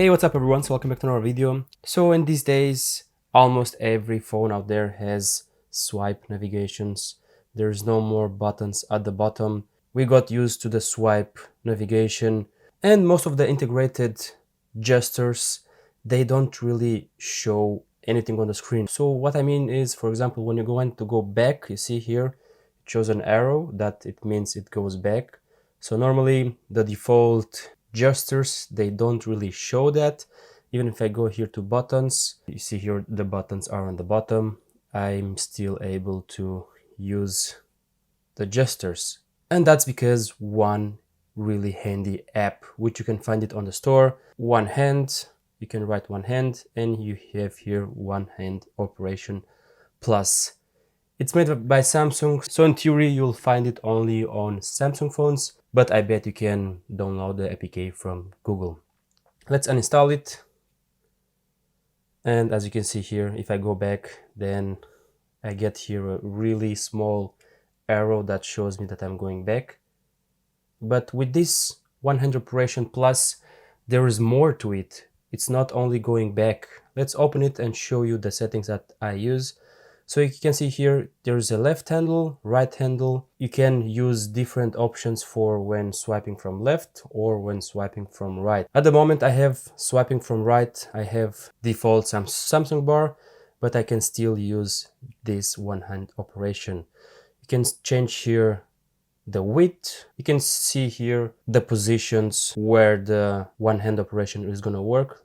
Hey, what's up everyone? So welcome back to another video. So in these days, almost every phone out there has swipe navigations. There's no more buttons at the bottom. We got used to the swipe navigation, and most of the integrated gestures, they don't really show anything on the screen. So what I mean is, for example, when you're going to go back, you see here, it shows an arrow that it means it goes back. So normally the default gestures, they don't really show that. Even if I go here to buttons, you see here the buttons are on the bottom. I'm still able to use the gestures, and that's because one really handy app, which you can find it on the store. One hand, you can write one hand, and you have here one hand operation plus. It's made by Samsung, so in theory you'll find it only on Samsung phones, but I bet you can download the APK from Google. Let's uninstall it. And as you can see here, if I go back, then I get here a really small arrow that shows me that I'm going back. But with this one hand operation plus, there is more to it. It's not only going back. Let's open it and show you the settings that I use. So you can see here, there's a left handle, right handle. You can use different options for when swiping from left or when swiping from right. At the moment I have swiping from right. I have default Samsung bar, but I can still use this one hand operation. You can change here the width. You can see here the positions where the one hand operation is gonna work.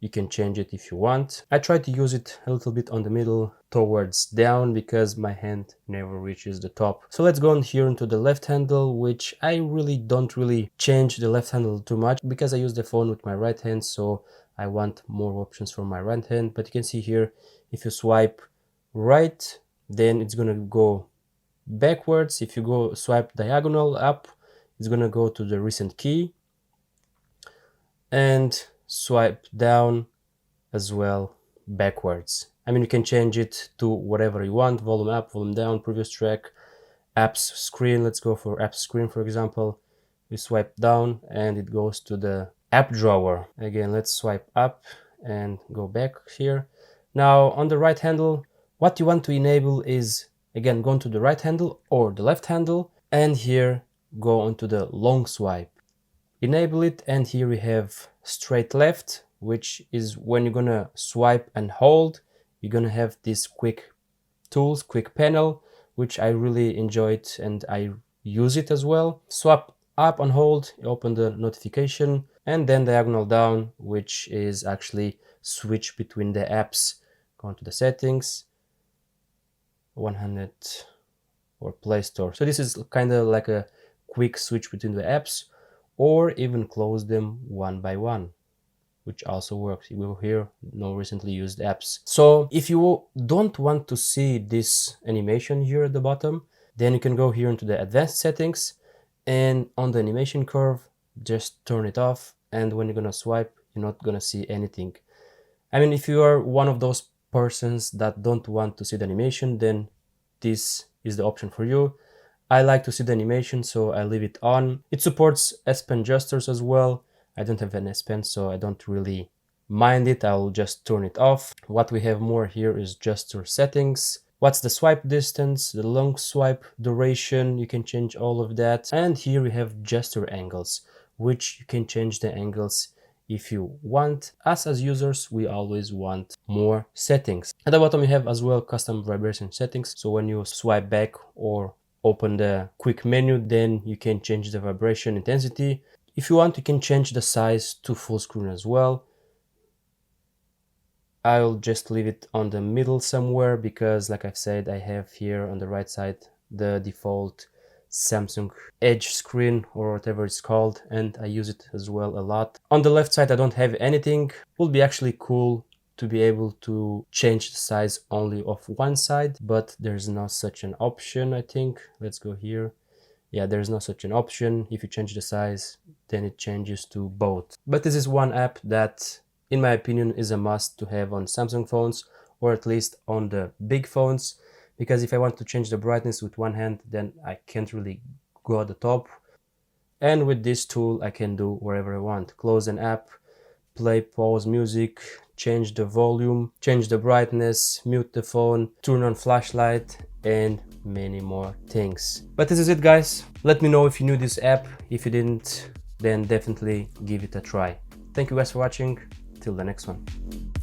You can change it if you want. I try to use it a little bit on the middle towards down because my hand never reaches the top. So let's go on here into the left handle, which I really don't change the left handle too much because I use the phone with my right hand, so I want more options for my right hand. But you can see here, if you swipe right, then it's gonna go backwards. If you go swipe diagonal up, it's gonna go to the recent key, and swipe down as well backwards. I mean, you can change it to whatever you want: volume up, volume down, previous track, apps screen. Let's go for apps screen, for example. We swipe down and it goes to the app drawer. Again, let's swipe up and go back here. Now on the right handle, what you want to enable is, again, go to the right handle or the left handle, and here go onto the long swipe. Enable it, and here we have straight left, which is when you're gonna swipe and hold, you're gonna have this quick tools, quick panel, which I really enjoyed and I use it as well. Swipe up and hold, open the notification, and then diagonal down, which is actually switch between the apps. Go into the settings, 100 or Play Store. So this is kind of like a quick switch between the apps, or even close them one by one, which also works. You will hear no recently used apps. So if you don't want to see this animation here at the bottom, then you can go here into the advanced settings, and on the animation curve, just turn it off, and when you're gonna swipe, you're not gonna see anything. I mean, if you are one of those persons that don't want to see the animation, then this is the option for you. I like to see the animation, so I leave it on. It supports S Pen gestures as well. I don't have an S Pen, so I don't really mind it. I'll just turn it off. What we have more here is gesture settings. What's the swipe distance, the long swipe duration, you can change all of that. And here we have gesture angles, which you can change the angles if you want. Us as users, we always want more settings. At the bottom you have as well custom vibration settings. So when you swipe back or open the quick menu, then you can change the vibration intensity. If you want, you can change the size to full screen as well. I'll just leave it on the middle somewhere because, like I've said, I have here on the right side the default Samsung Edge screen or whatever it's called, and I use it as well a lot. On the left side I don't have anything. Would be actually cool to be able to change the size only of one side, but there's not such an option, I think. Let's go here. Yeah, there's no such an option. If you change the size, then it changes to both. But this is one app that, in my opinion, is a must to have on Samsung phones, or at least on the big phones, because if I want to change the brightness with one hand, then I can't really go at the top. And with this tool, I can do wherever I want. Close an app, play, pause music, change the volume, change the brightness, mute the phone, turn on flashlight, and many more things. But this is it, guys. Let me know if you knew this app. If you didn't, then definitely give it a try. Thank you guys for watching. Till the next one.